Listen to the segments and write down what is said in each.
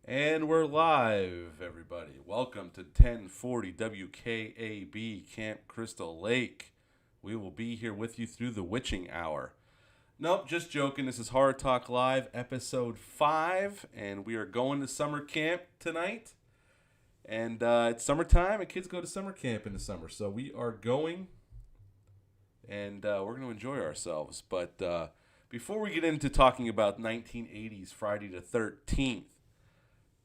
And we're live, everybody. Welcome to 1040 WKAB Camp Crystal Lake. We will be here with you through the witching hour. Nope, just joking. This is Horror Talk Live, episode 5, and we are going to summer camp tonight. And it's summertime, and kids go to summer camp in the summer. So we are going, and we're going to enjoy ourselves. But before we get into talking about 1980s Friday the 13th,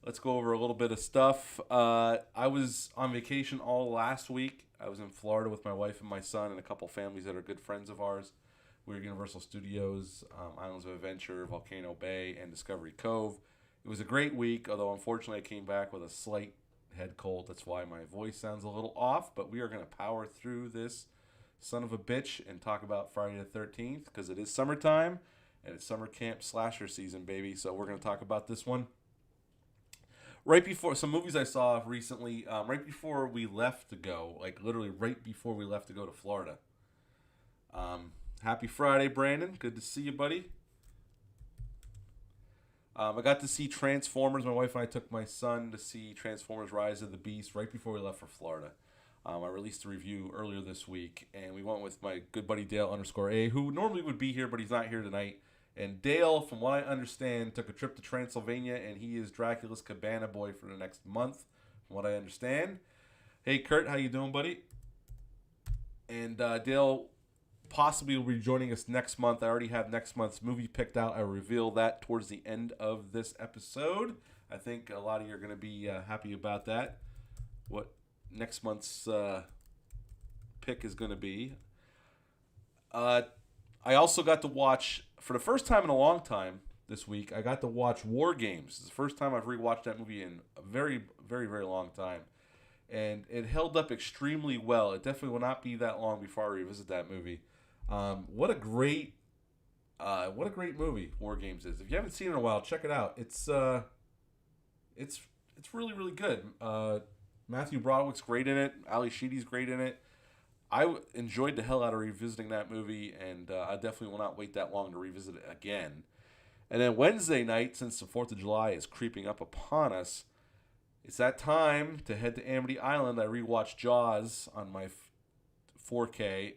let's go over a little bit of stuff. I was on vacation all last week. I was in Florida with my wife and my son and a couple families that are good friends of ours. We were at Universal Studios, Islands of Adventure, Volcano Bay, and Discovery Cove. It was a great week, although unfortunately I came back with a slight head cold. That's why my voice sounds a little off, but we are going to power through this son of a bitch and talk about Friday the 13th because it is summertime and it's summer camp slasher season, baby. So we're going to talk about this one right before some movies I saw recently, right before we left to go, like literally right before we left to go to Florida. Happy Friday, Brandon. Good to see you, buddy. I got to see Transformers. My wife and I took my son to see Transformers Rise of the Beast right before we left for Florida. I released a review earlier this week, and we went with my good buddy Dale _A, who normally would be here, but he's not here tonight. And Dale, from what I understand, took a trip to Transylvania, and he is Dracula's cabana boy for the next month, from what I understand. Hey, Kurt, how you doing, buddy? And Dale possibly will be joining us next month. I already have next month's movie picked out. I will reveal that towards the end of this episode. I think a lot of you are going to be happy about that. What next month's pick is going to be. I also got to watch, for the first time in a long time this week, I got to watch War Games. It's the first time I've rewatched that movie in a very, very, very long time. And it held up extremely well. It definitely will not be that long before I revisit that movie. What a great movie War Games is. If you haven't seen it in a while, check it out. It's really, really good. Matthew Broderick's great in it. Ali Sheedy's great in it. I enjoyed the hell out of revisiting that movie, and I definitely will not wait that long to revisit it again. And then Wednesday night, since the 4th of July is creeping up upon us, it's that time to head to Amity Island. I rewatched Jaws on my 4K.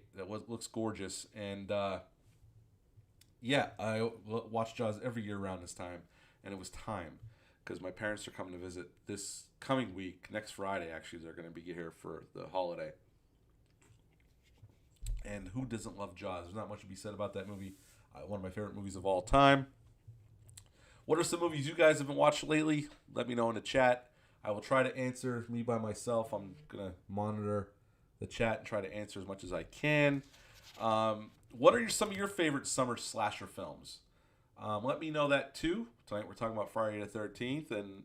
Looks gorgeous. And yeah, I watch Jaws every year around this time, and it was time because my parents are coming to visit this coming week. Next Friday, actually, they're going to be here for the holiday. And who doesn't love Jaws? There's not much to be said about that movie. One of my favorite movies of all time. What are some movies you guys have been watching lately? Let me know in the chat. I will try to answer me by myself. I'm going to monitor the chat and try to answer as much as I can. What are some of your favorite summer slasher films? Let me know that too. Tonight we're talking about Friday the 13th. And,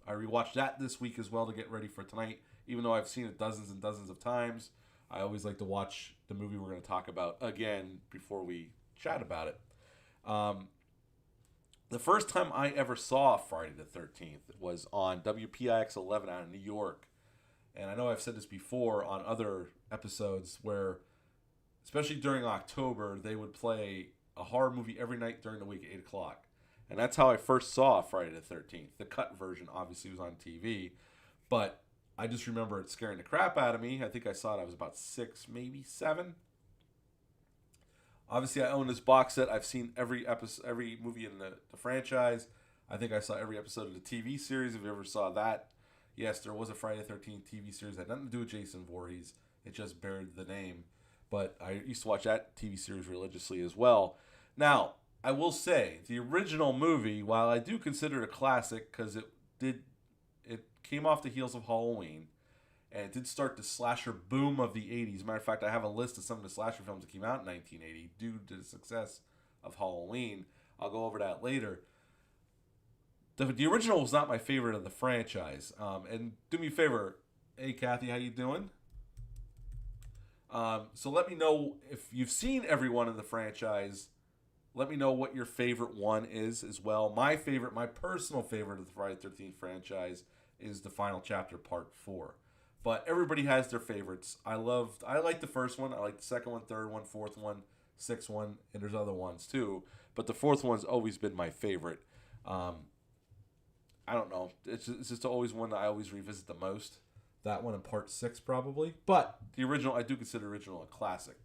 I rewatched that this week as well to get ready for tonight. Even though I've seen it dozens and dozens of times, I always like to watch the movie we're going to talk about again before we chat about it. The first time I ever saw Friday the 13th was on WPIX 11 out of New York. And I know I've said this before on other episodes where, especially during October, they would play a horror movie every night during the week at 8 o'clock. And that's how I first saw Friday the 13th. The cut version obviously was on TV, but I just remember it scaring the crap out of me. I think I saw it. I was about 6, maybe 7. Obviously, I own this box set. I've seen every episode, every movie in the franchise. I think I saw every episode of the TV series. If you ever saw that, yes, there was a Friday the 13th TV series. It had nothing to do with Jason Voorhees. It just bared the name. But I used to watch that TV series religiously as well. Now, I will say, the original movie, while I do consider it a classic because it came off the heels of Halloween, and it did start the slasher boom of the 80s. Matter of fact, I have a list of some of the slasher films that came out in 1980 due to the success of Halloween. I'll go over that later. The original was not my favorite of the franchise. And do me a favor, hey Kathy, how you doing? So let me know if you've seen every one of the franchise. Let me know what your favorite one is as well. My personal favorite of the Friday the 13th franchise is the final chapter, part 4. But everybody has their favorites. I like the first one. I like the second one, third one, fourth one, sixth one, and there's other ones too. But the fourth one's always been my favorite. I don't know. It's just always one that I always revisit the most. That one in part 6 probably. But the original, I do consider the original a classic.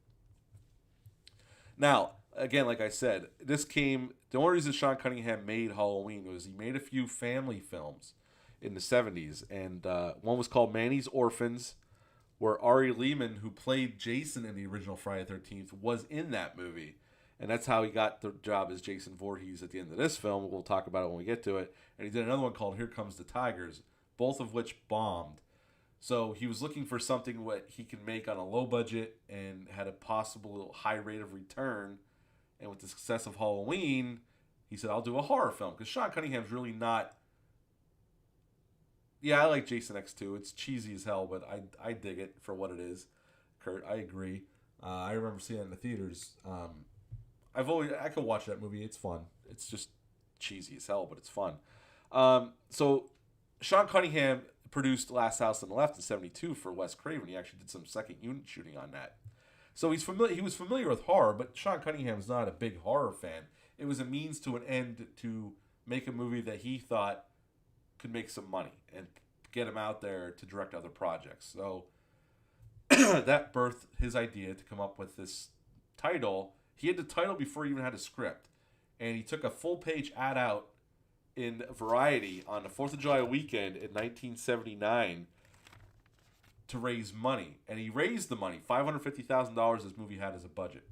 Now, again, like I said, the only reason Sean Cunningham made Halloween was he made a few family films in the 70s. And one was called Manny's Orphans, where Ari Lehman, who played Jason in the original Friday the 13th, was in that movie. And that's how he got the job as Jason Voorhees at the end of this film. We'll talk about it when we get to it. And he did another one called Here Comes the Tigers, both of which bombed. So he was looking for something what he can make on a low budget and had a possible high rate of return. And with the success of Halloween, he said, I'll do a horror film. Because Sean Cunningham's really not... Yeah, I like Jason X2. It's cheesy as hell, but I dig it for what it is. Kurt, I agree. I remember seeing it in the theaters. I could watch that movie. It's fun. It's just cheesy as hell, but it's fun. So Sean Cunningham produced Last House on the Left in '72 for Wes Craven. He actually did some second unit shooting on that. So he was familiar with horror, but Sean Cunningham's not a big horror fan. It was a means to an end to make a movie that he thought could make some money and get him out there to direct other projects. So that birthed his idea to come up with this title. He had the title before he even had a script. And he took a full-page ad out in Variety on the 4th of July weekend in 1979 to raise money. And he raised the money, $550,000 this movie had as a budget.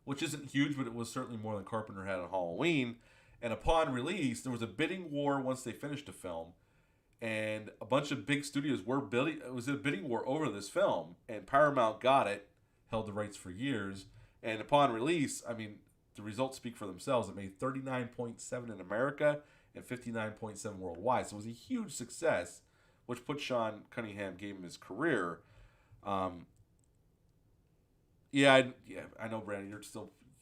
Which isn't huge, but it was certainly more than Carpenter had on Halloween. And upon release, there was a bidding war once they finished the film. And a bunch of big studios were bidding. It was a bidding war over this film. And Paramount got it, held the rights for years. And upon release, I mean, the results speak for themselves. It made 39.7 in America and 59.7 worldwide. So it was a huge success, which put Sean Cunningham, gave him his career. I know, Brandon,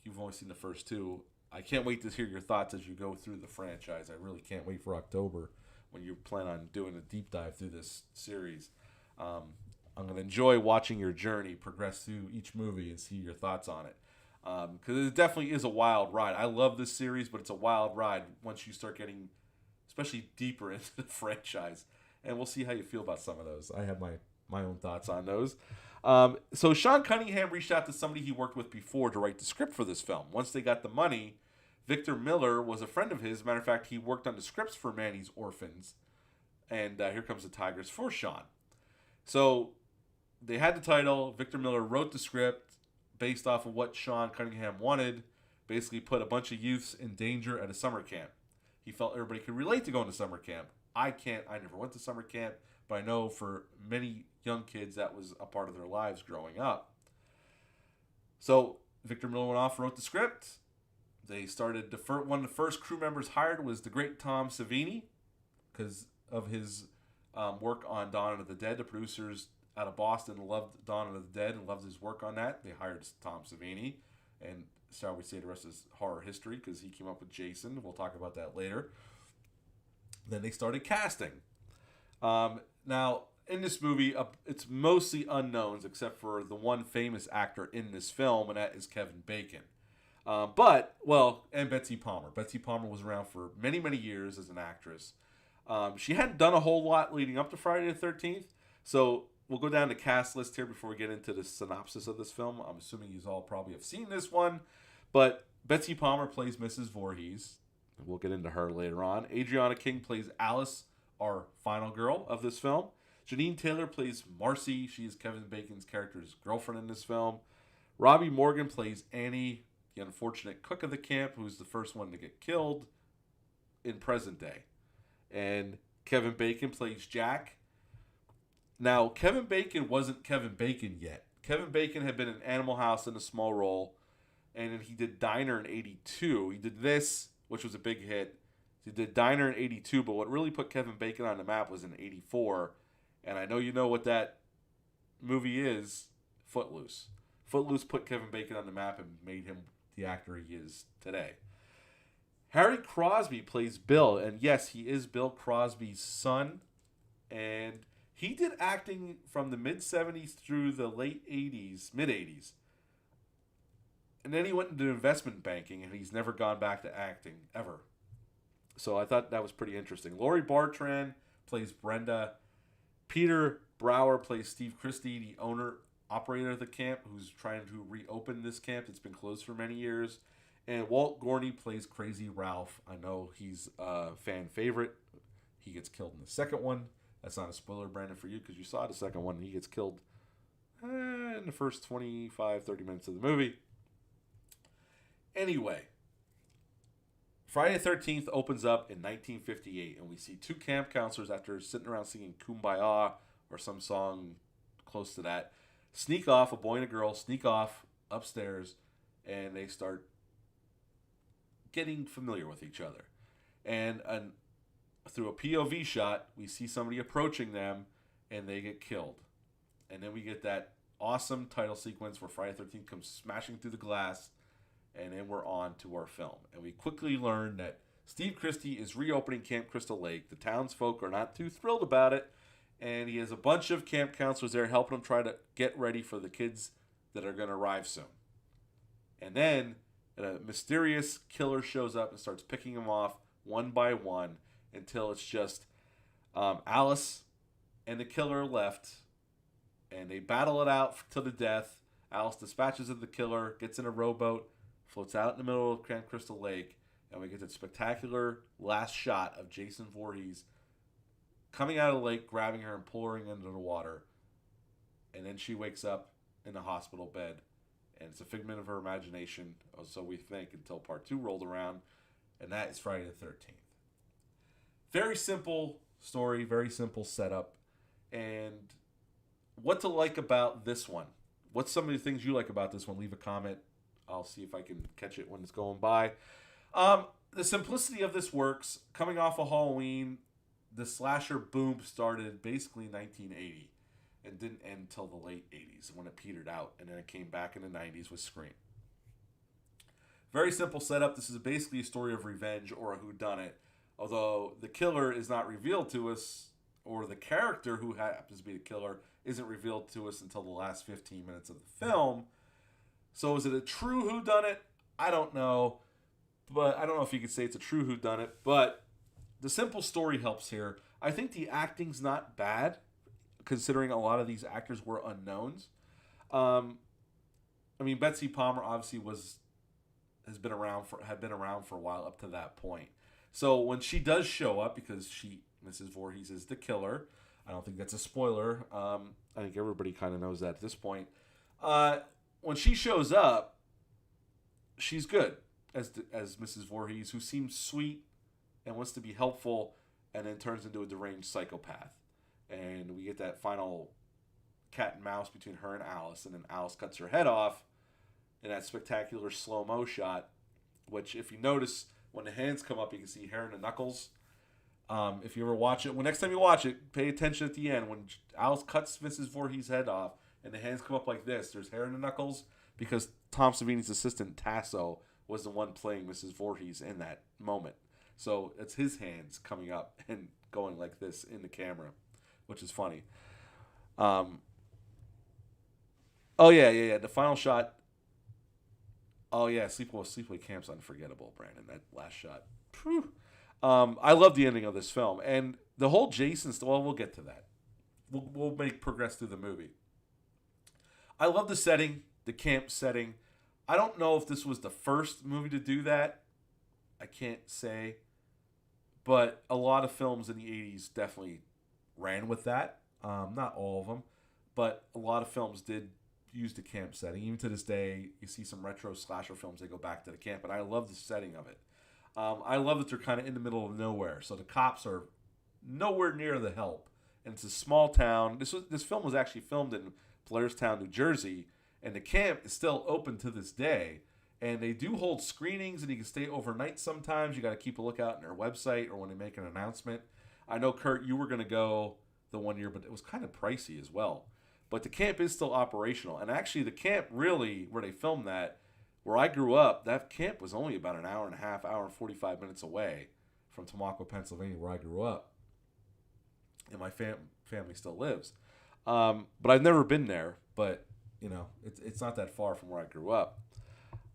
you've only seen the first two. I can't wait to hear your thoughts as you go through the franchise. I really can't wait for October when you plan on doing a deep dive through this series. I'm going to enjoy watching your journey progress through each movie and see your thoughts on it. Because it definitely is a wild ride. I love this series, but it's a wild ride once you start getting, especially deeper into the franchise. And we'll see how you feel about some of those. I have my own thoughts on those. So Sean Cunningham reached out to somebody he worked with before to write the script for this film. Once they got the money, Victor Miller was a friend of his. As a matter of fact, he worked on the scripts for Manny's Orphans and Here Comes the Tigers for Sean. So they had the title. Victor Miller wrote the script based off of what Sean Cunningham wanted. Basically put a bunch of youths in danger at a summer camp. He felt everybody could relate to going to summer camp. I never went to summer camp, but I know for many young kids that was a part of their lives growing up. So Victor Miller went off, wrote the script. They started, one of the first crew members hired was the great Tom Savini, because of his work on Dawn of the Dead. The producers out of Boston loved Dawn of the Dead and loved his work on that. They hired Tom Savini, and shall we say the rest is horror history, because he came up with Jason. We'll talk about that later. Then they started casting. Now, in this movie, it's mostly unknowns, except for the one famous actor in this film, and that is Kevin Bacon. And Betsy Palmer. Betsy Palmer was around for many, many years as an actress. She hadn't done a whole lot leading up to Friday the 13th, so we'll go down the cast list here before we get into the synopsis of this film. I'm assuming you all probably have seen this one, but Betsy Palmer plays Mrs. Voorhees. We'll get into her later on. Adriana King plays Alice, our final girl of this film. Janine Taylor plays Marcy. She is Kevin Bacon's character's girlfriend in this film. Robbie Morgan plays Annie, the unfortunate cook of the camp, who's the first one to get killed in present day. And Kevin Bacon plays Jack. Now, Kevin Bacon wasn't Kevin Bacon yet. Kevin Bacon had been in Animal House in a small role, and then he did Diner in 82. He did this, which was a big hit. He did Diner in 82, but what really put Kevin Bacon on the map was in 84. And I know you know what that movie is, Footloose. Footloose put Kevin Bacon on the map and made him the actor he is today. Harry Crosby plays Bill, and yes, he is Bill Crosby's son. And he did acting from the mid-70s through the late 80s, mid-80s. And then he went into investment banking, and he's never gone back to acting, ever. So I thought that was pretty interesting. Laurie Bartran plays Brenda. Peter Brower plays Steve Christie, the owner operator of the camp, who's trying to reopen this camp that's been closed for many years. And Walt Gorney plays Crazy Ralph. I know he's a fan favorite. He gets killed in the second one. That's not a spoiler, Brandon, for you, because you saw the second one. He gets killed in the first 25, 30 minutes of the movie. Anyway, Friday the 13th opens up in 1958, and we see two camp counselors, after sitting around singing Kumbaya or some song close to that, sneak off, a boy and a girl sneak off upstairs, and they start getting familiar with each other. And through a POV shot, we see somebody approaching them, and they get killed. And then we get that awesome title sequence where Friday the 13th comes smashing through the glass, and then we're on to our film. And we quickly learn that Steve Christie is reopening Camp Crystal Lake. The townsfolk are not too thrilled about it, and he has a bunch of camp counselors there helping him try to get ready for the kids that are going to arrive soon. And then a mysterious killer shows up and starts picking them off one by one until it's just Alice and the killer left, and they battle it out to the death. Alice dispatches of the killer, gets in a rowboat, floats out in the middle of Camp Crystal Lake, and we get that spectacular last shot of Jason Voorhees coming out of the lake, grabbing her and pulling her into the water. And then she wakes up in the hospital bed, and it's a figment of her imagination, or so we think, until part 2 rolled around, and that is Friday the 13th. Very simple story, very simple setup, and what to like about this one. What's some of the things you like about this one? Leave a comment. I'll see if I can catch it when it's going by. The simplicity of this works. Coming off of Halloween, the slasher boom started basically in 1980 and didn't end until the late 80s when it petered out, and then it came back in the 90s with Scream. Very simple setup. This is basically a story of revenge or a whodunit, although the killer is not revealed to us, or the character who happens to be the killer isn't revealed to us until the last 15 minutes of the film. So is it a true whodunit? I don't know. But I don't know if you could say it's a true whodunit. But the simple story helps here. I think the acting's not bad, considering a lot of these actors were unknowns. I mean, Betsy Palmer obviously had been around for a while up to that point. So when she does show up, because Mrs. Voorhees is the killer, I don't think that's a spoiler. I think everybody kind of knows that at this point. When she shows up, she's good as Mrs. Voorhees, who seems sweet and wants to be helpful, and then turns into a deranged psychopath. And we get that final cat and mouse between her and Alice, and then Alice cuts her head off in that spectacular slow-mo shot, which, if you notice, when the hands come up, you can see hair in the knuckles. If you ever watch it, next time you watch it, pay attention at the end. When Alice cuts Mrs. Voorhees' head off and the hands come up like this, there's hair in the knuckles, because Tom Savini's assistant, Tasso, was the one playing Mrs. Voorhees in that moment. So it's his hands coming up and going like this in the camera, which is funny. Oh, yeah. The final shot. Oh, yeah. Sleepaway Camp's unforgettable, Brandon. That last shot. Whew. I love the ending of this film. And the whole Jason... Well, we'll get to that. We'll progress through the movie. I love the setting, the camp setting. I don't know if this was the first movie to do that. I can't say. But a lot of films in the 80s definitely ran with that. Not all of them. But a lot of films did use the camp setting. Even to this day, you see some retro slasher films that go back to the camp. And I love the setting of it. I love that they're kind of in the middle of nowhere. So the cops are nowhere near the help. And it's a small town. This film was actually filmed in Blairstown, New Jersey. And the camp is still open to this day. And they do hold screenings, and you can stay overnight sometimes. You got to keep a lookout on their website or when they make an announcement. I know, Kurt, you were going to go the one year, but it was kind of pricey as well. But the camp is still operational. And actually, the camp really, where they filmed that, where I grew up, that camp was only about an hour and a half, hour and 45 minutes away from Tamaqua, Pennsylvania, where I grew up. And my family still lives. But I've never been there. But, you know, it's not that far from where I grew up.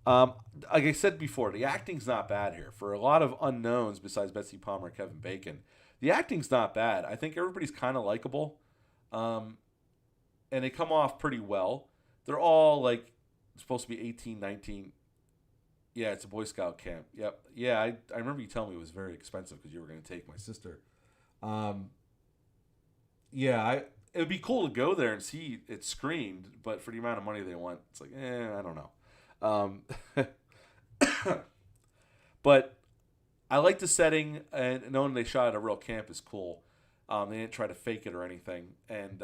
Um, like I said before, the acting's not bad here. For a lot of unknowns besides Betsy Palmer and Kevin Bacon, the acting's not bad. I think everybody's kind of likable, um, and they come off pretty well. They're all like supposed to be 18, 19. Yeah, it's a Boy Scout camp. Yep. Yeah, I remember you telling me it was very expensive because you were going to take my sister. Um, yeah, it would be cool to go there and see it screened, but for the amount of money they want, it's like, I don't know. But I like the setting, and knowing they shot at a real camp is cool. They didn't try to fake it or anything. And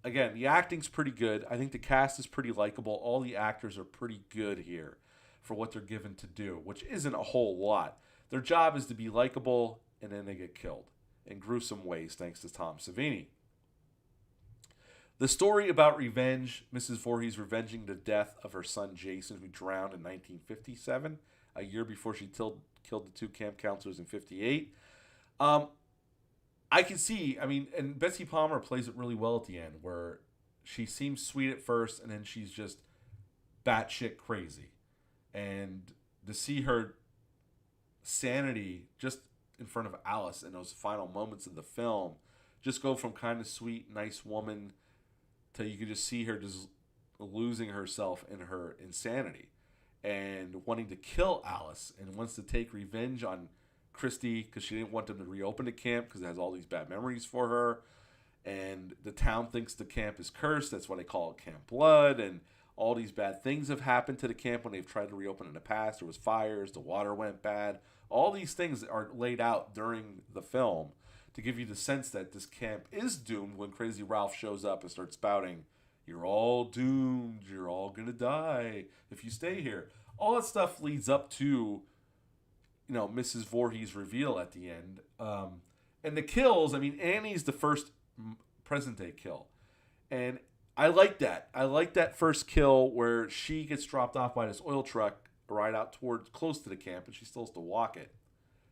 again, the acting's pretty good. I think the cast is pretty likable. All the actors are pretty good here for what they're given to do, which isn't a whole lot. Their job is to be likable, and then they get killed in gruesome ways, thanks to Tom Savini. The story about revenge, Mrs. Voorhees revenging the death of her son Jason, who drowned in 1957, a year before she killed the two camp counselors in 58. Um, I can see, I mean, and Betsy Palmer plays it really well at the end, where she seems sweet at first, and then she's just batshit crazy. And to see her sanity just in front of Alice in those final moments of the film, just go from kind of sweet, nice woman to you could just see her just losing herself in her insanity and wanting to kill Alice and wants to take revenge on Christy because she didn't want them to reopen the camp because it has all these bad memories for her. And the town thinks the camp is cursed. That's why they call it Camp Blood. And all these bad things have happened to the camp when they've tried to reopen in the past. There was fires, the water went bad. All these things are laid out during the film to give you the sense that this camp is doomed when Crazy Ralph shows up and starts spouting, "You're all doomed. You're all going to die if you stay here." All that stuff leads up to, Mrs. Voorhees' reveal at the end. And the kills, I mean, Annie's the first present day kill. And I like that. I like that first kill where she gets dropped off by this oil truck right out towards close to the camp, and she still has to walk it.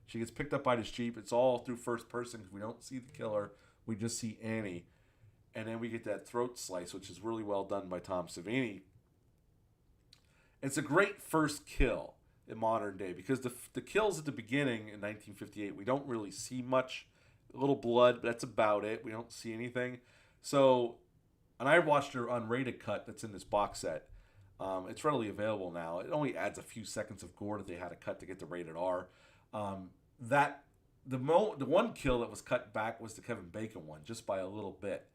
She gets picked up by this Jeep. It's all through first person because we don't see the killer. We just see Annie. And then we get that throat slice, which is really well done by Tom Savini. It's a great first kill in modern day because the kills at the beginning in 1958, we don't really see much. A little blood, but that's about it. We don't see anything. So, and I watched her unrated cut that's in this box set. It's readily available now. It only adds a few seconds of gore that they had to cut to get the rated R. That the one kill that was cut back was the Kevin Bacon one, just by a little bit,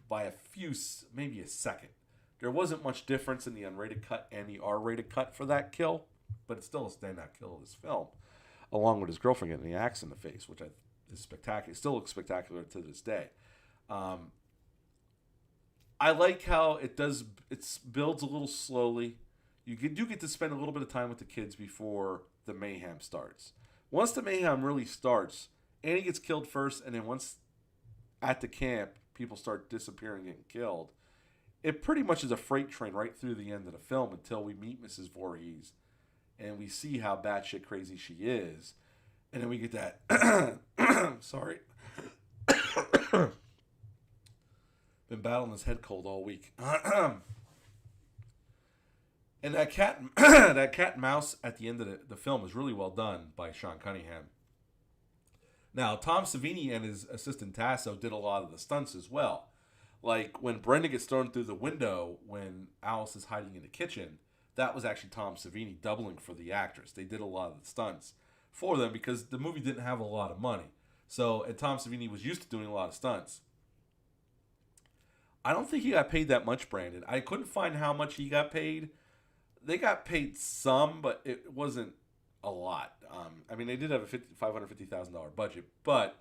by a few, maybe a second. There wasn't much difference in the unrated cut and the R-rated cut for that kill, but it's still a standout kill of this film, along with his girlfriend getting the axe in the face, which is spectacular. It still looks spectacular to this day. I like how it builds a little slowly. You do get to spend a little bit of time with the kids before the mayhem starts. Once the mayhem really starts, Annie gets killed first, and then once at the camp, people start disappearing and getting killed. It pretty much is a freight train right through the end of the film until we meet Mrs. Voorhees, and we see how batshit crazy she is. And then we get that... Sorry. Been battling this head cold all week. And that cat and mouse at the end of the film is really well done by Sean Cunningham. Now, Tom Savini and his assistant Tasso did a lot of the stunts as well. Like when Brenda gets thrown through the window when Alice is hiding in the kitchen, that was actually Tom Savini doubling for the actress. They did a lot of the stunts for them because the movie didn't have a lot of money. And Tom Savini was used to doing a lot of stunts. I don't think he got paid that much, Brandon. I couldn't find how much he got paid. They got paid some, but it wasn't a lot. I mean, they did have a $550,000 budget, but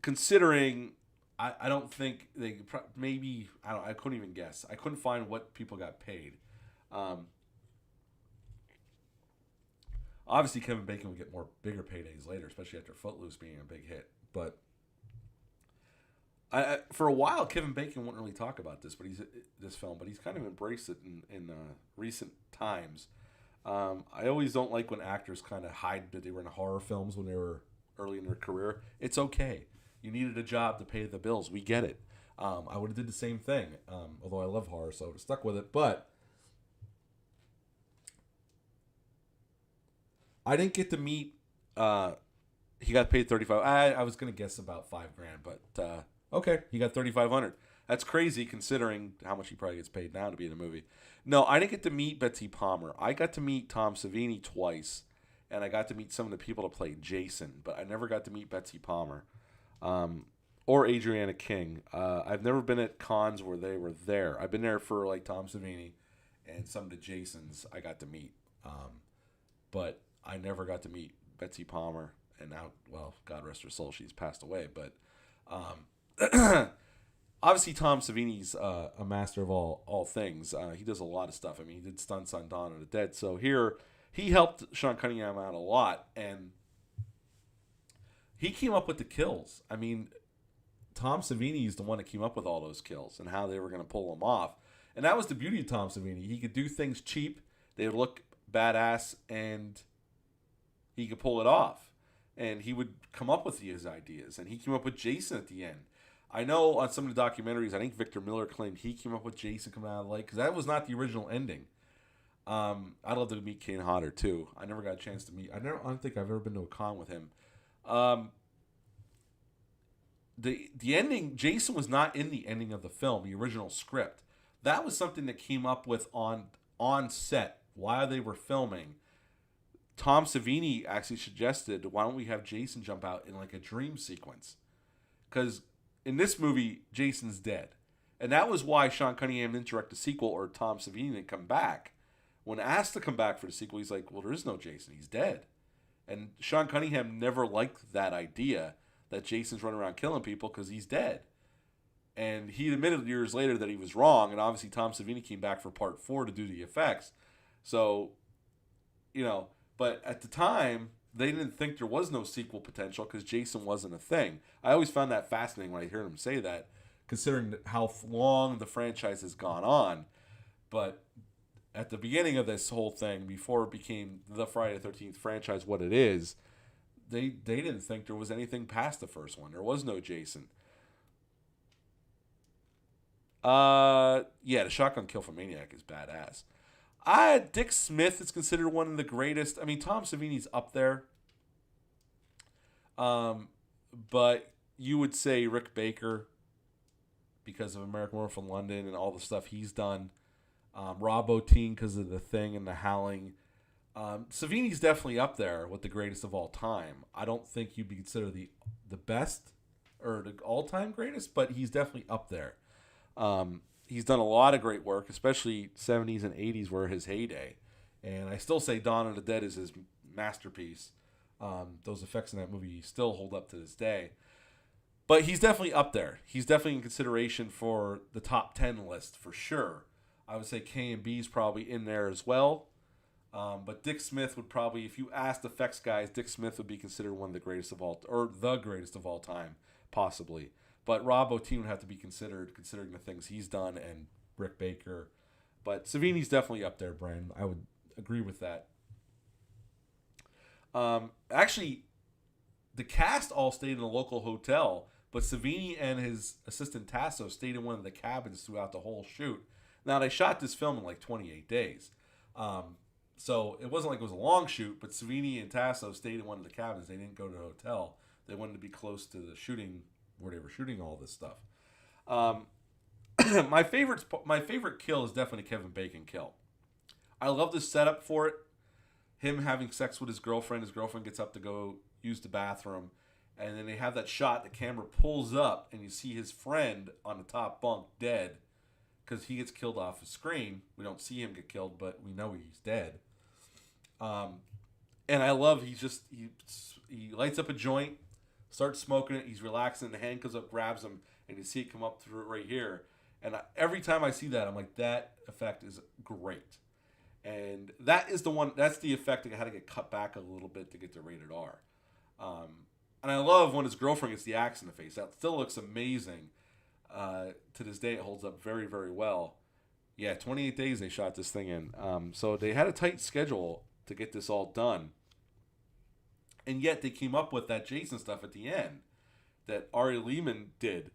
considering, I don't think they maybe I couldn't even guess. I couldn't find what people got paid. Obviously, Kevin Bacon would get bigger paydays later, especially after Footloose being a big hit. But for a while, Kevin Bacon wouldn't really talk about this, but he's kind of embraced it in recent times. I always don't like when actors kind of hide that they were in horror films when they were early in their career. It's okay. You needed a job to pay the bills. We get it. I would have did the same thing, although I love horror, so I would have stuck with it. But I didn't get to meet. He got paid 35. I was gonna guess about $5,000, but okay, he got 3,500. That's crazy considering how much he probably gets paid now to be in a movie. No, I didn't get to meet Betsy Palmer. I got to meet Tom Savini twice, and I got to meet some of the people that played Jason, but I never got to meet Betsy Palmer. Or Adriana King. I've never been at cons where they were there. I've been there for like Tom Savini and some of the Jasons I got to meet. But I never got to meet Betsy Palmer. And now, well, God rest her soul, she's passed away. But obviously, Tom Savini's a master of all things. He does a lot of stuff. I mean, he did stunts on Dawn of the Dead. So here, he helped Sean Cunningham out a lot. And he came up with the kills. I mean, Tom Savini is the one that came up with all those kills and how they were going to pull them off. And that was the beauty of Tom Savini. He could do things cheap. They would look badass, and he could pull it off. And he would come up with his ideas. And he came up with Jason at the end. I know on some of the documentaries, I think Victor Miller claimed he came up with Jason coming out of the lake, because that was not the original ending. I'd love to meet Kane Hodder, too. I never got a chance to meet. I don't think I've ever been to a con with him. The ending, Jason was not in the ending of the film, the original script. That was something that came up with on set while they were filming. Tom Savini actually suggested, why don't we have Jason jump out in like a dream sequence? Because in this movie, Jason's dead. And that was why Sean Cunningham didn't direct the sequel, or Tom Savini didn't come back. When asked to come back for the sequel, he's like, well, there is no Jason. He's dead. And Sean Cunningham never liked that idea that Jason's running around killing people because he's dead. And he admitted years later that he was wrong, and obviously Tom Savini came back for part 4 to do the effects. So, but at the time, they didn't think there was no sequel potential because Jason wasn't a thing. I always found that fascinating when I heard him say that, considering how long the franchise has gone on. But at the beginning of this whole thing, before it became the Friday the 13th franchise what it is, they didn't think there was anything past the first one. There was no Jason. The shotgun kill from Maniac is badass. Dick Smith is considered one of the greatest. I mean, Tom Savini's up there. But you would say Rick Baker, because of American Werewolf in London and all the stuff he's done. Rob Bottin because of The Thing and The Howling. Savini's definitely up there with the greatest of all time. I don't think you'd be considered the best or the all-time greatest, but he's definitely up there. He's done a lot of great work, especially 70s and 80s were his heyday. And I still say Dawn of the Dead is his masterpiece. Those effects in that movie still hold up to this day. But he's definitely up there. He's definitely in consideration for the top 10 list for sure. I would say K&B is probably in there as well. But Dick Smith would probably, if you asked effects guys, Dick Smith would be considered one of the greatest of all, or the greatest of all time, possibly. But Rob Bottin would have to be considered, considering the things he's done, and Rick Baker. But Savini's definitely up there, Brian. I would agree with that. Actually, the cast all stayed in a local hotel, but Savini and his assistant Tasso stayed in one of the cabins throughout the whole shoot. Now, they shot this film in like 28 days. So it wasn't like it was a long shoot, but Savini and Tasso stayed in one of the cabins. They didn't go to a hotel. They wanted to be close to the shooting where they were shooting all this stuff. My favorite kill is definitely Kevin Bacon kill. I love the setup for it. Him having sex with his girlfriend. His girlfriend gets up to go use the bathroom. And then they have that shot. The camera pulls up and you see his friend on the top bunk dead. Because he gets killed off the screen. We don't see him get killed, but we know he's dead. And I love he lights up a joint, starts smoking it. He's relaxing. The hand comes up, grabs him, and you see it come up through right here. And every time I see that, I'm like, that effect is great. And that's the effect that had to get cut back a little bit to get to rated R. And I love when his girlfriend gets the axe in the face. That still looks amazing. To this day, it holds up very, very well. Yeah, 28 days they shot this thing in. So they had a tight schedule to get this all done. And yet they came up with that Jason stuff at the end that Ari Lehman did.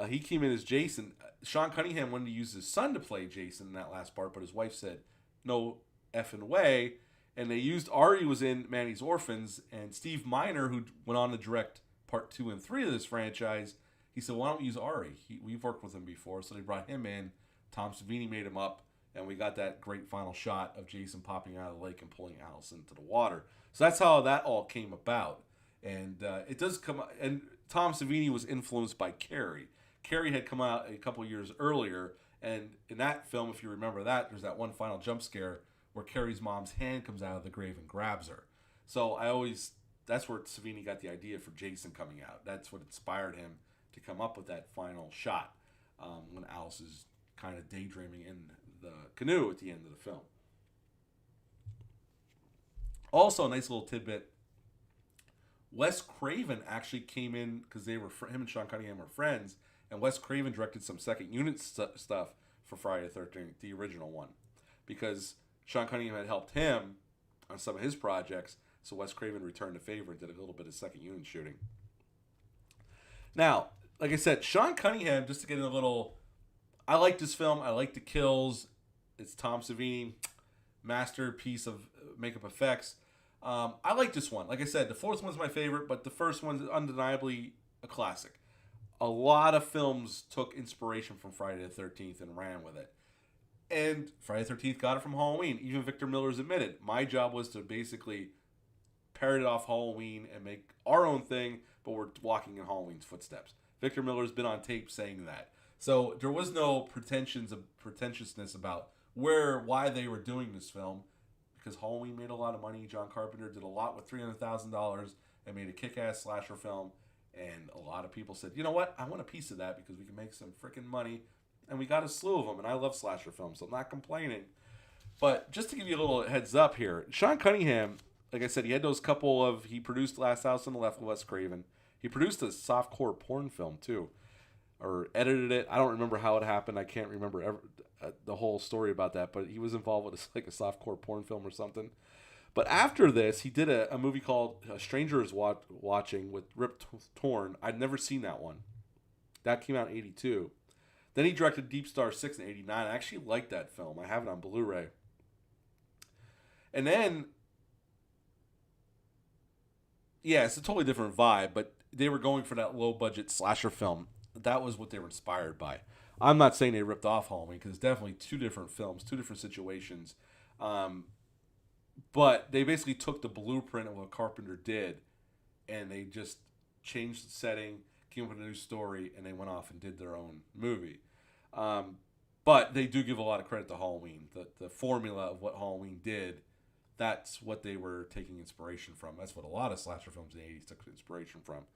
He came in as Jason. Sean Cunningham wanted to use his son to play Jason in that last part, but his wife said, no effing way. And they used Ari was in Manny's Orphans, and Steve Miner, who went on to direct part 2 and 3 of this franchise, he said, "Why don't we use Ari? We've worked with him before," so they brought him in. Tom Savini made him up, and we got that great final shot of Jason popping out of the lake and pulling Alice into the water. So that's how that all came about. And it does come. And Tom Savini was influenced by Carrie. Carrie had come out a couple years earlier, and in that film, if you remember that, there's that one final jump scare where Carrie's mom's hand comes out of the grave and grabs her. So that's where Savini got the idea for Jason coming out. That's what inspired him to come up with that final shot when Alice is kind of daydreaming in the canoe at the end of the film. Also, a nice little tidbit. Wes Craven actually came in because him and Sean Cunningham were friends, and Wes Craven directed some second unit stuff for Friday the 13th, the original one, because Sean Cunningham had helped him on some of his projects, so Wes Craven returned the favor and did a little bit of second unit shooting. Now, like I said, Sean Cunningham, just to get a little... I like this film. I like the kills. It's Tom Savini, masterpiece of makeup effects. I like this one. Like I said, the fourth one's my favorite, but the first one's undeniably a classic. A lot of films took inspiration from Friday the 13th and ran with it. And Friday the 13th got it from Halloween. Even Victor Miller's admitted. My job was to basically parrot it off Halloween and make our own thing, but we're walking in Halloween's footsteps. Victor Miller's been on tape saying that. So there was no pretentiousness about why they were doing this film, because Halloween made a lot of money. John Carpenter did a lot with $300,000 and made a kick-ass slasher film. And a lot of people said, you know what? I want a piece of that because we can make some freaking money. And we got a slew of them. And I love slasher films, so I'm not complaining. But just to give you a little heads up here, Sean Cunningham, like I said, he produced Last House on the Left with Wes Craven. He produced a softcore porn film, too. Or edited it. I don't remember how it happened. I can't remember the whole story about that. But he was involved with a softcore porn film or something. But after this, he did a movie called A Stranger is Watching with Rip Torn. I'd never seen that one. That came out in 82. Then he directed Deep Star 6 in 89. I actually liked that film. I have it on Blu-ray. And then, yeah, it's a totally different vibe, but they were going for that low-budget slasher film. That was what they were inspired by. I'm not saying they ripped off Halloween, because it's definitely two different films, two different situations. But they basically took the blueprint of what Carpenter did, and they just changed the setting, came up with a new story, and they went off and did their own movie. But they do give a lot of credit to Halloween. The formula of what Halloween did, that's what they were taking inspiration from. That's what a lot of slasher films in the 80s took inspiration from.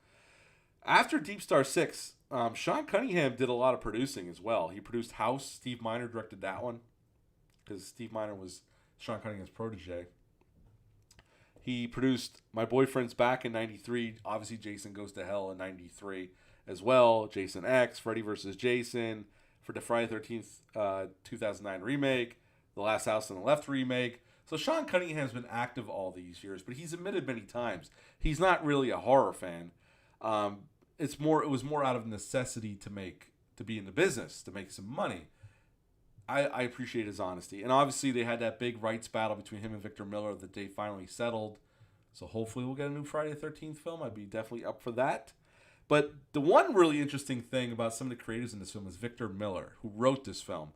After Deep Star 6, Sean Cunningham did a lot of producing as well. He produced House. Steve Miner directed that one, because Steve Miner was Sean Cunningham's protege. He produced My Boyfriend's Back in 93. Obviously, Jason Goes to Hell in 93 as well. Jason X, Freddy vs. Jason, for the Friday the 13th 2009 remake, The Last House on the Left remake. So Sean Cunningham's been active all these years, but he's admitted many times he's not really a horror fan. It was more out of necessity to be in the business, to make some money. I appreciate his honesty. And obviously they had that big rights battle between him and Victor Miller that they finally settled. So hopefully we'll get a new Friday the 13th film. I'd be definitely up for that. But the one really interesting thing about some of the creators in this film is Victor Miller, who wrote this film.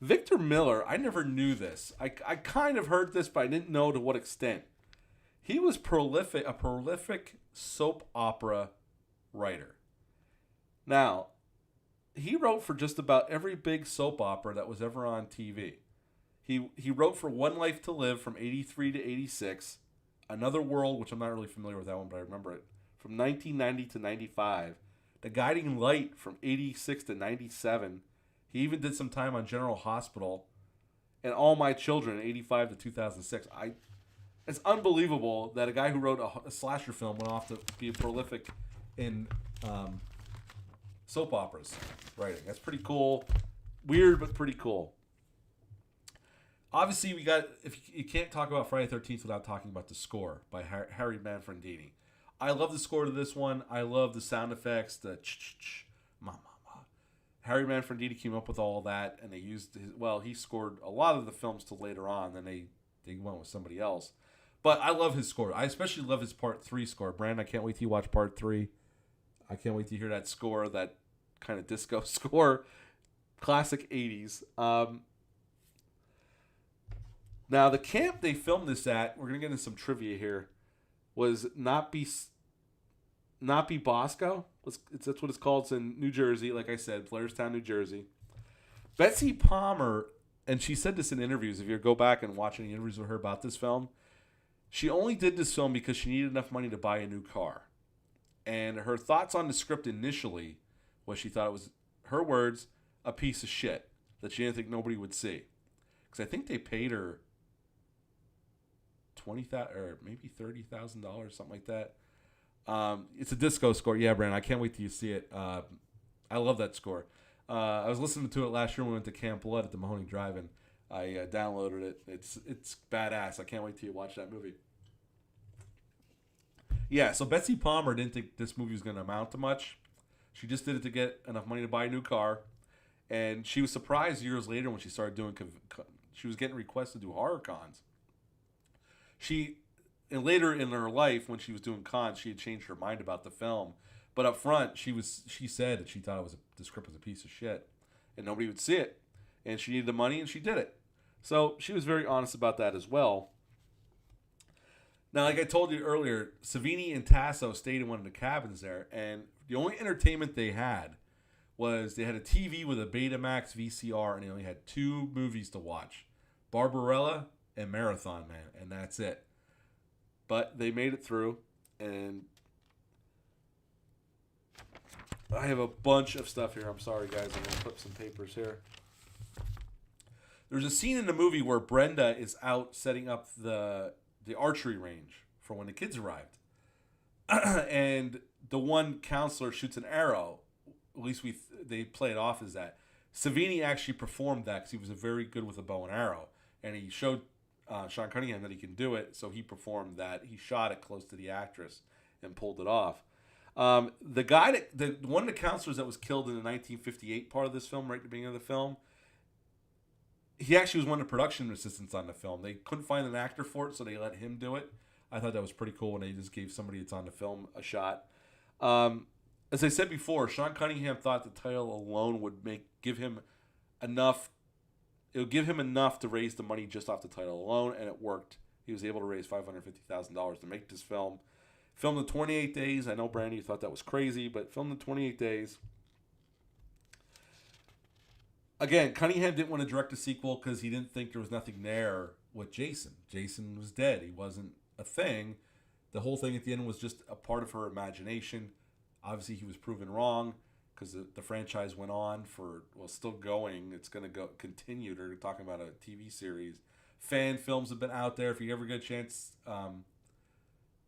Victor Miller, I never knew this. I kind of heard this, but I didn't know to what extent. He was a prolific soap opera writer. Now, he wrote for just about every big soap opera that was ever on TV. He wrote for One Life to Live from 83 to 86, Another World, which I'm not really familiar with that one, but I remember it, from 1990 to 95, The Guiding Light from 86 to 97. He even did some time on General Hospital, and All My Children in 85 to 2006. It's unbelievable that a guy who wrote a slasher film went off to be prolific in soap operas writing. That's pretty cool. Weird, but pretty cool. Obviously, if you can't talk about Friday the 13th without talking about the score by Harry Manfredini. I love the score to this one. I love the sound effects, the ch-ch-ch, ma-ma-ma. Harry Manfredini came up with all that, and they used he scored a lot of the films till later on. Then they they went with somebody else. But I love his score. I especially love his Part 3 score. Brandon, I can't wait till you watch Part 3. I can't wait to hear that score, that kind of disco score. Classic 80s. Now, the camp they filmed this at, we're going to get into some trivia here, was Not Be Bosco. That's what it's called. It's in New Jersey, like I said, Blairstown, New Jersey. Betsy Palmer, and she said this in interviews, if you go back and watch any interviews with her about this film, she only did this film because she needed enough money to buy a new car. And her thoughts on the script initially was she thought it was, her words, a piece of shit that she didn't think nobody would see. Because I think they paid her $20,000 or maybe $30,000, something like that. It's a disco score. Yeah, Brandon, I can't wait till you see it. I love that score. I was listening to it last year when we went to Camp Blood at the Mahoney Drive-In. I downloaded it. It's badass. I can't wait till you watch that movie. Yeah, so Betsy Palmer didn't think this movie was going to amount to much. She just did it to get enough money to buy a new car. And she was surprised years later when she started doing... She was getting requests to do horror cons. And later in her life, when she was doing cons, she had changed her mind about the film. But up front, she said that she thought the script was a piece of shit, and nobody would see it. And she needed the money, and she did it. So she was very honest about that as well. Now, like I told you earlier, Savini and Tasso stayed in one of the cabins there, and the only entertainment they had was they had a TV with a Betamax VCR, and they only had 2 movies to watch: Barbarella and Marathon Man, and that's it. But they made it through, and I have a bunch of stuff here. I'm sorry, guys. I'm going to flip some papers here. There's a scene in the movie where Brenda is out setting up the archery range for when the kids arrived. And the one counselor shoots an arrow. At least they play it off as that. Savini actually performed that because he was very good with a bow and arrow. And he showed Sean Cunningham that he can do it, so he performed that. He shot it close to the actress and pulled it off. One of the counselors that was killed in the 1958 part of this film, right at the beginning of the film, he actually was one of the production assistants on the film. They couldn't find an actor for it, so they let him do it. I thought that was pretty cool when they just gave somebody that's on the film a shot. As I said before, Sean Cunningham thought the title alone would give him enough. It would give him enough to raise the money just off the title alone, and it worked. He was able to raise $550,000 to make this film. Filmed in 28 days. I know, Brandon, you thought that was crazy, but filmed in 28 days. Again, Cunningham didn't want to direct a sequel because he didn't think there was nothing there with Jason. Jason was dead. He wasn't a thing. The whole thing at the end was just a part of her imagination. Obviously, he was proven wrong because the franchise went on still going. It's going to continue. They're talking about a TV series. Fan films have been out there. If you ever get a chance,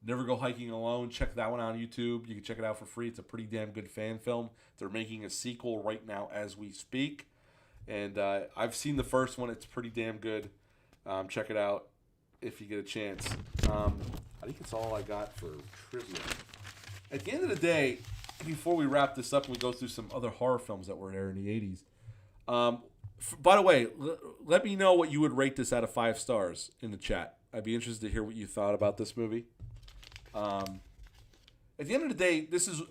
Never Go Hiking Alone, check that one out on YouTube. You can check it out for free. It's a pretty damn good fan film. They're making a sequel right now as we speak. And I've seen the first one. It's pretty damn good. Check it out if you get a chance. I think it's all I got for trivia. At the end of the day, before we wrap this up and we go through some other horror films that were there in the 80s. By the way, let me know what you would rate this out of 5 stars in the chat. I'd be interested to hear what you thought about this movie. At the end of the day, this is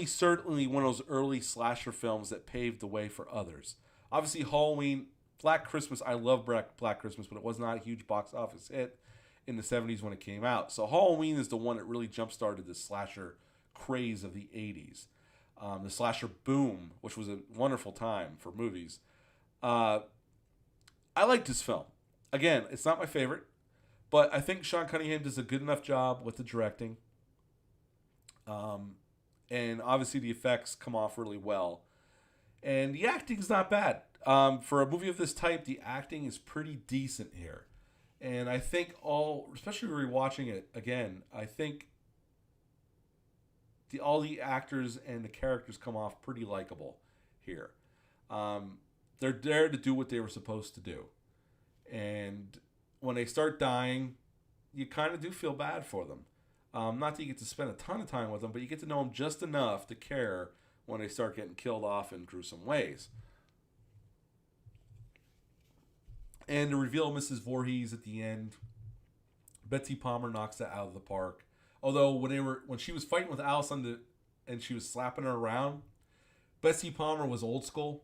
certainly one of those early slasher films that paved the way for others. Obviously, Halloween, Black Christmas, I love Black Christmas, but it was not a huge box office hit in the 70s when it came out. So Halloween is the one that really jump-started the slasher craze of the 80s. The slasher boom, which was a wonderful time for movies. I like this film. Again, it's not my favorite, but I think Sean Cunningham does a good enough job with the directing. And obviously the effects come off really well. And the acting's not bad. For a movie of this type, the acting is pretty decent here. And I think especially rewatching it again, I think all the actors and the characters come off pretty likable here. They're there to do what they were supposed to do. And when they start dying, you kind of do feel bad for them. Not that you get to spend a ton of time with them, but you get to know them just enough to care when they start getting killed off in gruesome ways. And the reveal of Mrs. Voorhees at the end, Betsy Palmer knocks it out of the park. Although when she was fighting with Allison and she was slapping her around, Betsy Palmer was old school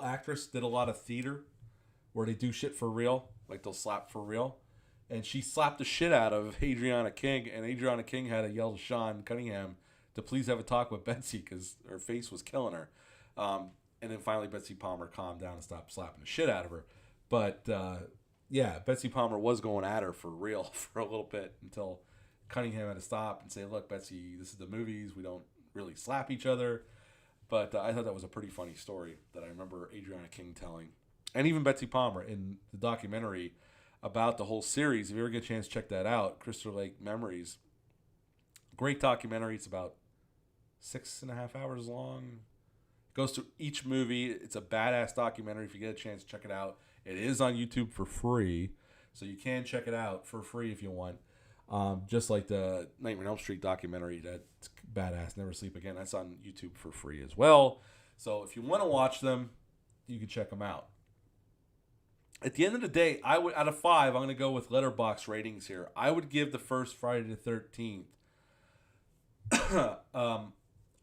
actress, did a lot of theater where they do shit for real, like they'll slap for real. And she slapped the shit out of Adriana King, and Adriana King had to yell to Sean Cunningham to please have a talk with Betsy because her face was killing her. And then finally Betsy Palmer calmed down and stopped slapping the shit out of her. But yeah, Betsy Palmer was going at her for real for a little bit until Cunningham had to stop and say, look, Betsy, this is the movies. We don't really slap each other. But I thought that was a pretty funny story that I remember Adriana King telling. And even Betsy Palmer in the documentary about the whole series. If you ever get a chance, check that out. Crystal Lake Memories. Great documentary. It's about 6.5 hours long. Goes through each movie. It's a badass documentary. If you get a chance, check it out. It is on YouTube for free. So you can check it out for free if you want. Just like the Nightmare on Elm Street documentary, that's badass, Never Sleep Again. That's on YouTube for free as well. So if you want to watch them, you can check them out. At the end of the day, I would, out of 5, I'm going to go with Letterboxd ratings here. I would give the first Friday the 13th.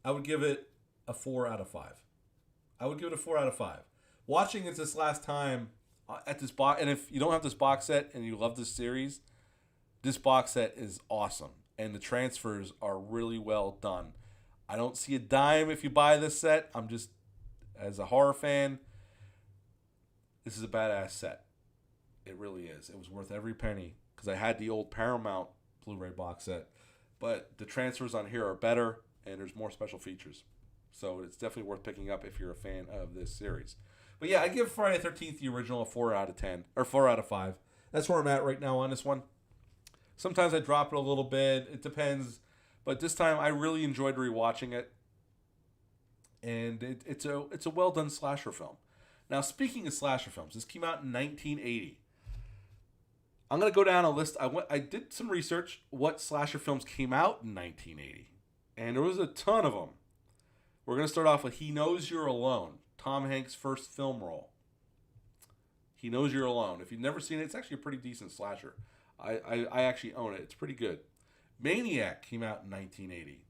I would give it a 4 out of 5. I would give it a 4 out of 5. Watching it this last time at this box, and if you don't have this box set and you love this series, this box set is awesome, and the transfers are really well done. I don't see a dime if you buy this set. I'm just, as a horror fan, this is a badass set. It really is. It was worth every penny because I had the old Paramount Blu-ray box set, but the transfers on here are better, and there's more special features. So it's definitely worth picking up if you're a fan of this series. But yeah, I give Friday the 13th, the original, a 4 out of 10, or 4 out of 5. That's where I'm at right now on this one. Sometimes I drop it a little bit. It depends. But this time I really enjoyed rewatching it. And it's a well-done slasher film. Now, speaking of slasher films, this came out in 1980. I'm going to go down a list. I did some research what slasher films came out in 1980. And there was a ton of them. We're going to start off with He Knows You're Alone, Tom Hanks' first film role. He Knows You're Alone. If you've never seen it, it's actually a pretty decent slasher. I actually own it. It's pretty good. Maniac came out in 1980.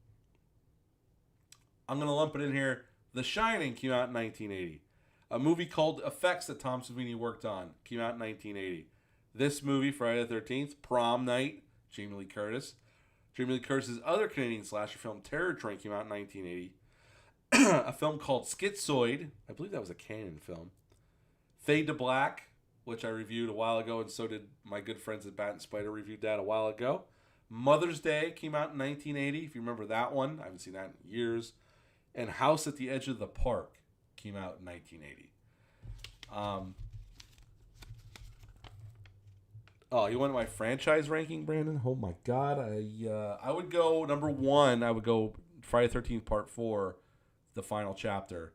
I'm going to lump it in here. The Shining came out in 1980. A movie called Effects that Tom Savini worked on came out in 1980. This movie, Friday the 13th, Prom Night, Jamie Lee Curtis. Jamie Lee Curtis' other Canadian slasher film, Terror Train, came out in 1980. A film called Schizoid. I believe that was a Canon film. Fade to Black, which I reviewed a while ago, and so did my good friends at Bat and Spider reviewed that a while ago. Mother's Day came out in 1980, if you remember that one. I haven't seen that in years. And House at the Edge of the Park came out in 1980. Oh, you want my franchise ranking, Brandon? Oh my God. I would go number 1. I would go Friday the 13th Part 4, the final chapter.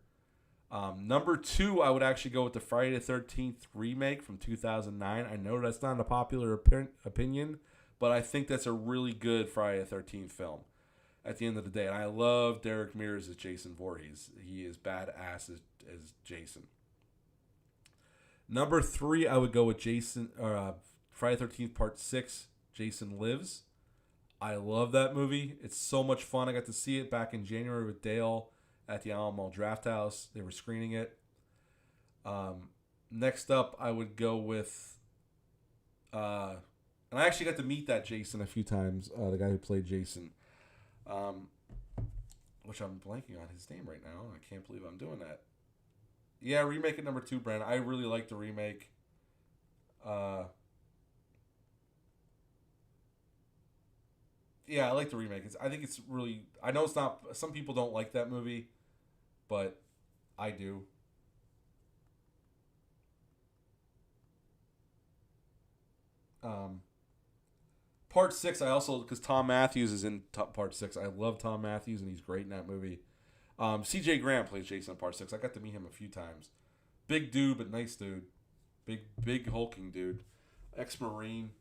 Number 2, I would actually go with the Friday the 13th remake from 2009. I know that's not a popular opinion, but I think that's a really good Friday the 13th film at the end of the day. And I love Derek Mears as Jason Voorhees. He is badass as Jason. Number 3, I would go with Friday the 13th Part 6, Jason Lives. I love that movie. It's so much fun. I got to see it back in January with Dale at the Alamo Drafthouse. They were screening it. Next up, I would go with... and I actually got to meet that Jason a few times, the guy who played Jason. Which I'm blanking on his name right now. I can't believe I'm doing that. Yeah, remake at number 2, Brandon. I really like the remake. Yeah, I like the remake. I think it's really... I know it's not... Some people don't like that movie, but I do. Part 6, I also... Because Tom Matthews is in Part 6. I love Tom Matthews, and he's great in that movie. C.J. Graham plays Jason in Part 6. I got to meet him a few times. Big dude, but nice dude. Big hulking dude. Ex-Marine.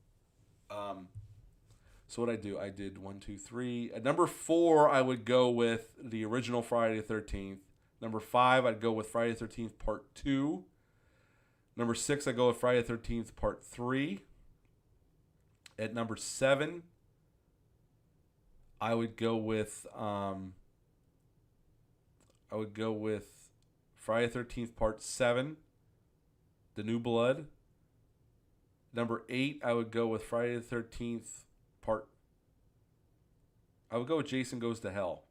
So what I do? I did 1, 2, 3. At number 4, I would go with the original Friday the 13th. Number 5, I'd go with Friday the 13th Part 2. Number 6, I'd go with Friday the 13th Part 3. At number 7, I would go with Friday the 13th Part 7, The New Blood. Number 8, I would go with Friday the 13th Part. I would go with Jason Goes to Hell.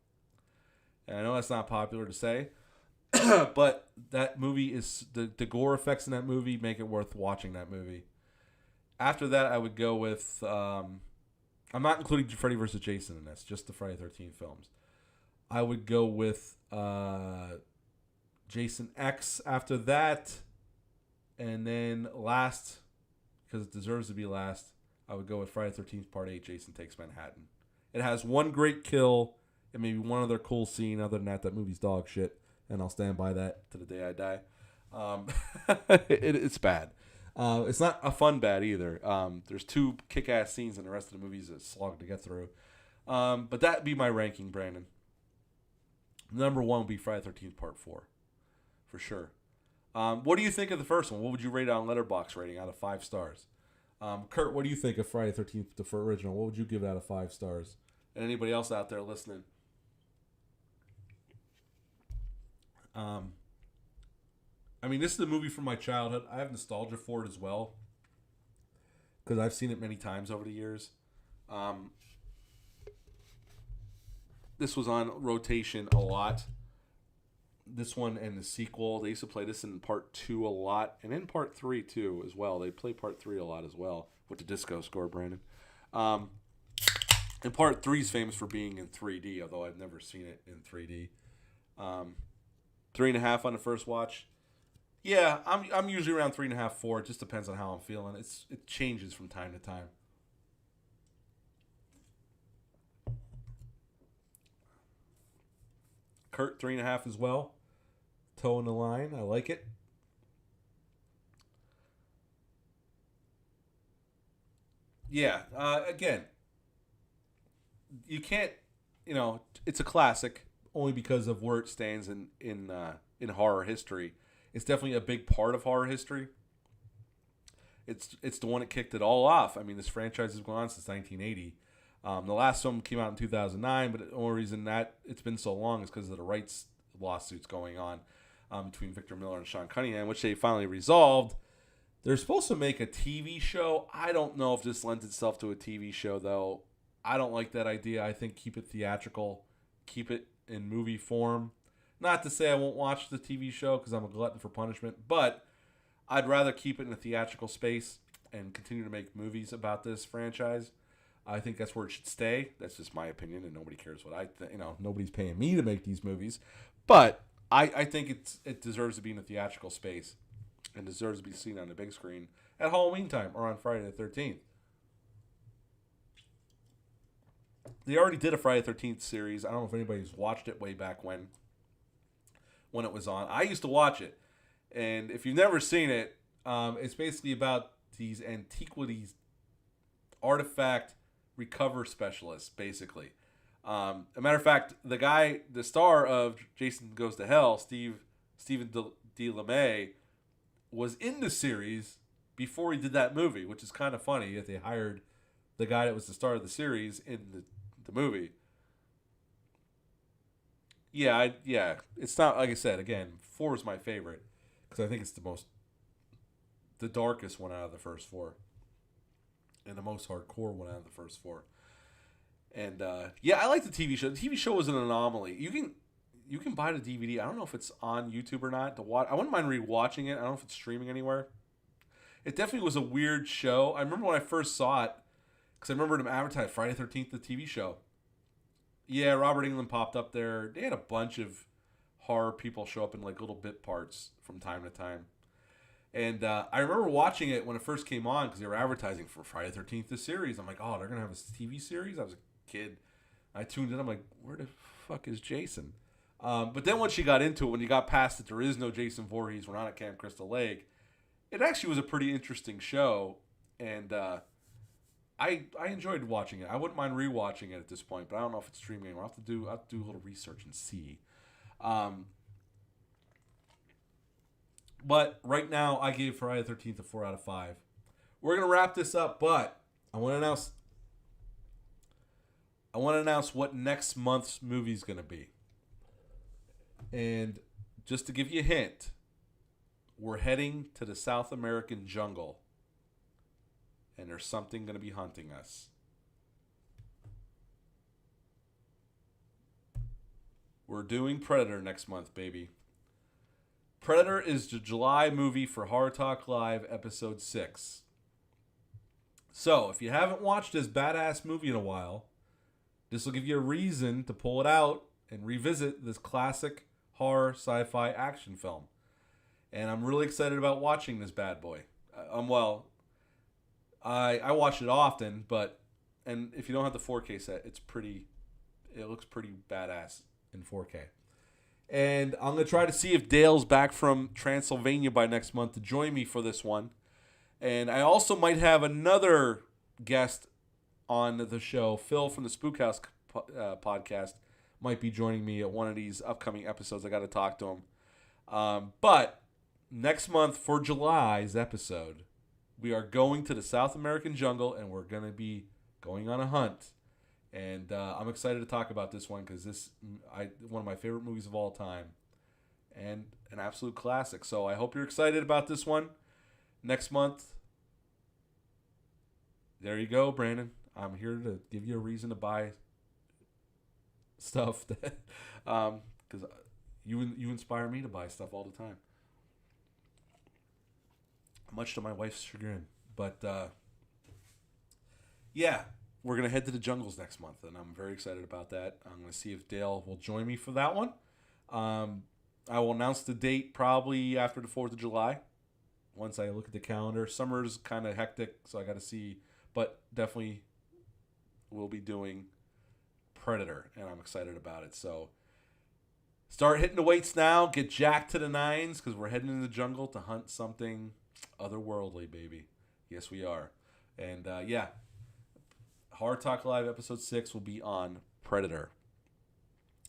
And I know that's not popular to say, but that movie is the gore effects in that movie make it worth watching that movie. After that, I would go with. I'm not including Freddy vs. Jason in this, just the Friday the 13th films. I would go with Jason X after that. And then last, because it deserves to be last, I would go with Friday the 13th Part 8, Jason Takes Manhattan. It has one great kill and maybe one other cool scene. Other than that movie's dog shit. And I'll stand by that to the day I die. It's bad. It's not a fun bad either. There's 2 kick-ass scenes and the rest of the movie's a slog to get through. But that'd be my ranking, Brandon. Number 1 would be Friday the 13th Part 4. For sure. What do you think of the first one? What would you rate it on Letterboxd rating out of 5 stars? Kurt, what do you think of Friday the 13th, the original? What would you give it out of 5 stars? And anybody else out there listening? I mean, this is a movie from my childhood. I have nostalgia for it as well, because I've seen it many times over the years. This was on rotation a lot. This one and the sequel, they used to play this in Part 2 a lot, and in Part 3 too as well. They play Part 3 a lot as well with the disco score, Brandon. And Part 3 is famous for being in 3D, although I've never seen it in 3D. 3.5 on the first watch. Yeah, I'm usually around 3.5, 4. It just depends on how I'm feeling. It changes from time to time. Kurt, 3.5 as well. Toe in the line. I like it. Yeah. Again, you can't. It's a classic only because of where it stands in horror history. It's definitely a big part of horror history. It's the one that kicked it all off. I mean, this franchise has gone on since 1980. The last film came out in 2009, but the only reason that it's been so long is because of the rights lawsuits going on between Victor Miller and Sean Cunningham, which they finally resolved. They're supposed to make a TV show. I don't know if this lends itself to a TV show, though. I don't like that idea. I think keep it theatrical. Keep it in movie form. Not to say I won't watch the TV show because I'm a glutton for punishment, but I'd rather keep it in a theatrical space and continue to make movies about this franchise. I think that's where it should stay. That's just my opinion, and nobody cares what I think. Nobody's paying me to make these movies, but I think it deserves to be in a theatrical space and deserves to be seen on the big screen at Halloween time or on Friday the 13th. They already did a Friday the 13th series. I don't know if anybody's watched it way back when it was on. I used to watch it, and if you've never seen it, it's basically about these antiquities artifact recover specialists, basically. A matter of fact, the star of Jason Goes to Hell, Stephen DeLame, was in the series before he did that movie, which is kind of funny that they hired the guy that was the star of the series in the movie. Yeah, it's not, like I said, again, 4 is my favorite because I think it's the darkest one out of the first 4. And the most hardcore one out of the first 4. And I like the TV show. The TV show was an anomaly. You can buy the DVD. I don't know if it's on YouTube or not to watch. I wouldn't mind rewatching it. I don't know if it's streaming anywhere. It definitely was a weird show. I remember when I first saw it because I remember them advertised Friday the 13th, the TV show. Yeah, Robert Englund popped up there. They had a bunch of horror people show up in like little bit parts from time to time. And I remember watching it when it first came on because they were advertising for Friday the 13th, the series. I'm like, oh, they're going to have a TV series? I was a kid. I tuned in. I'm like, where the fuck is Jason? But then once you got into it, when you got past it, there is no Jason Voorhees. We're not at Camp Crystal Lake. It actually was a pretty interesting show. And I enjoyed watching it. I wouldn't mind rewatching it at this point, but I don't know if it's streaming anymore. I'll have to do a little research and see. But right now, I gave Friday the 13th a 4 out of 5. We're going to wrap this up, but I want to announce. I want to announce what next month's movie is going to be. And just to give you a hint, we're heading to the South American jungle. And there's something going to be hunting us. We're doing Predator next month, baby. Predator is the July movie for Horror Talk Live, episode 6. So, if you haven't watched this badass movie in a while, this will give you a reason to pull it out and revisit this classic horror sci-fi action film. And I'm really excited about watching this bad boy. I watch it often, and if you don't have the 4K set, it looks pretty badass in 4K. And I'm going to try to see if Dale's back from Transylvania by next month to join me for this one. And I also might have another guest on the show. Phil from the Spook House podcast might be joining me at one of these upcoming episodes. I got to talk to him. But next month for July's episode, we are going to the South American jungle, and we're going to be going on a hunt. And I'm excited to talk about this one because one of my favorite movies of all time and an absolute classic. So I hope you're excited about this one. Next month, there you go, Brandon. I'm here to give you a reason to buy stuff that because you inspire me to buy stuff all the time, much to my wife's chagrin. But yeah, we're gonna head to the jungles next month, and I'm very excited about that. I'm gonna see if Dale will join me for that one. I will announce the date probably after the 4th of July. Once I look at the calendar, summer's kind of hectic, so I got to see. But definitely, we'll be doing Predator, and I'm excited about it. So start hitting the weights now. Get jacked to the nines because we're heading into the jungle to hunt something otherworldly, baby. Yes, we are. And yeah, Horror Talk Live episode 6 will be on Predator.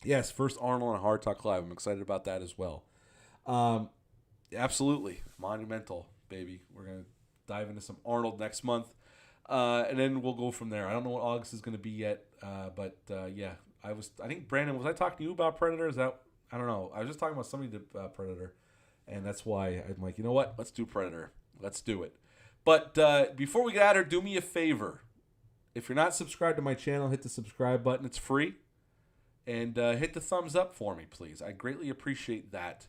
Yes, first Arnold on Horror Talk Live. I'm excited about that as well. Absolutely. Monumental, baby. We're going to dive into some Arnold next month. And then we'll go from there. I don't know what August is going to be yet. But yeah, I think, Brandon, was I talking to you about Predator? I don't know. I was just talking about somebody did Predator. And that's why I'm like, you know what? Let's do Predator. Let's do it. But before we get out of here, do me a favor. If you're not subscribed to my channel, hit the subscribe button. It's free. And hit the thumbs up for me, please. I greatly appreciate that.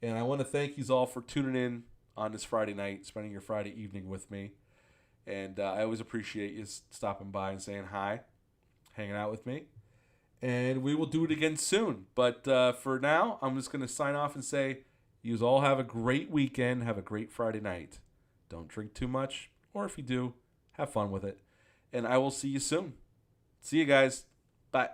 And I want to thank you all for tuning in on this Friday night, spending your Friday evening with me. And I always appreciate you stopping by and saying hi, hanging out with me. And we will do it again soon. But for now, I'm just going to sign off and say, you all have a great weekend. Have a great Friday night. Don't drink too much. Or if you do, have fun with it. And I will see you soon. See you guys. Bye.